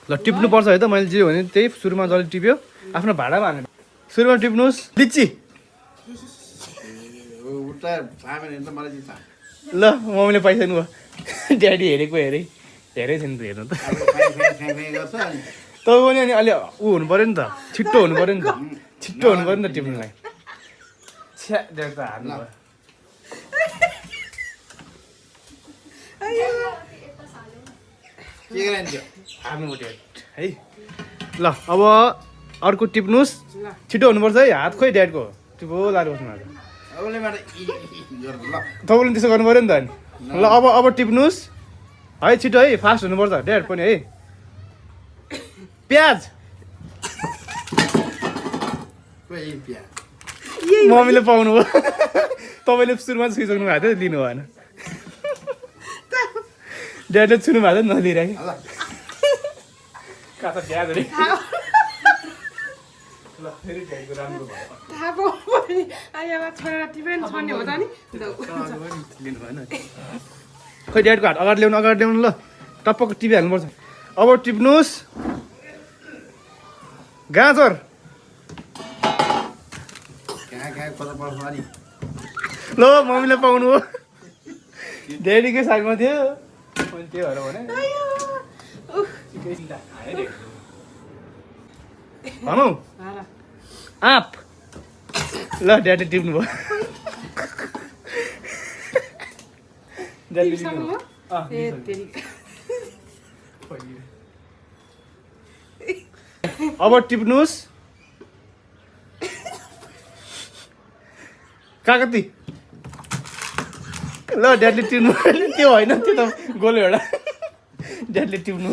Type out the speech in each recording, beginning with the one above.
ल टिप्नु पर्छ है त मैले जे भने त्यही सुरुमा जसले टिप्यो आफ्नो भाडामा हाल्नु सुरुमा टिप्नुहोस् लिची ल मम्मीले पाइसक्नु भयो ड्याडी हेरेको हेरेकै थिएन हेर्नु त तपाईँ पनि अनि अलि ऊ हुनु पऱ्यो नि त छिट्टो हुनु पऱ्यो नि त छिट्टो हुनु पऱ्यो नि त टिप्नुलाई छ्या ड्याडी त हार्नु भयो हार्नु पऱ्यो है ल अब अर्को टिप्नुहोस् छिटो हुनुपर्छ है हात खोइ ड्याडको टिपो लाएर बस्नु भएको तपाईँले त्यसो गर्नु पऱ्यो नि त अनि ल अब टिप्नुहोस् है छिटो है फास्ट हुनुपर्छ ड्याड पनि है प्याज मम्मीले पाउनु भयो तपाईँले सुरुमा छुइसक्नु भएको थियो लिनु भएन ड्याडले छुनु भएको थियो नलिरहेको काँचा प्याज अरे ल फेरि ड्याडको राम्रो भयो खोइ ड्याडको हात अगाडि ल्याउनु ल टप्पको टिपिहाल्नुपर्छ अब टिप्नुहोस् गाजर ल मम्मीले पाउनु हो ड्याडीकै साइडमा थियो त्यही भएर भने भनौँ आँप ल ड्याडीले टिप्नु भयो अब टिप्नुहोस् काकती ल ड्याडले टिप्नु त्यो होइन त्यो त गोलो एउटा ड्याडले टिप्नु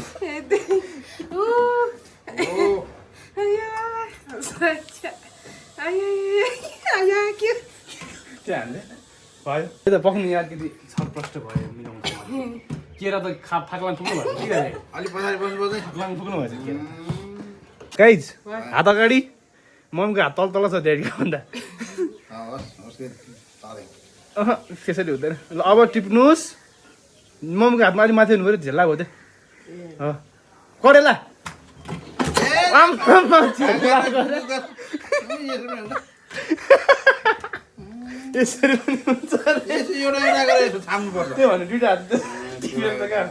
भयो त पक्नु यहाँ अलिकति छटप्रष्ट भयो मिलाउँछ केरा त फाक्लाङ पुग्नु भयो के गरे फाक्लाङ पुग्नु भएछ गाइज हात अगाडि मम्मीको हात तल तल छ ड्याडीको भन्दा त्यसरी हुँदैन ल अब टिप्नुहोस् मम्मीको हातमा अलिक माथि हुनु पऱ्यो झेल्ला भयो त्यो करेला यसरी पनि हुन्छ त्यो भने दुइटा हात टिपेर त कहाँ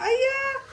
Ayah.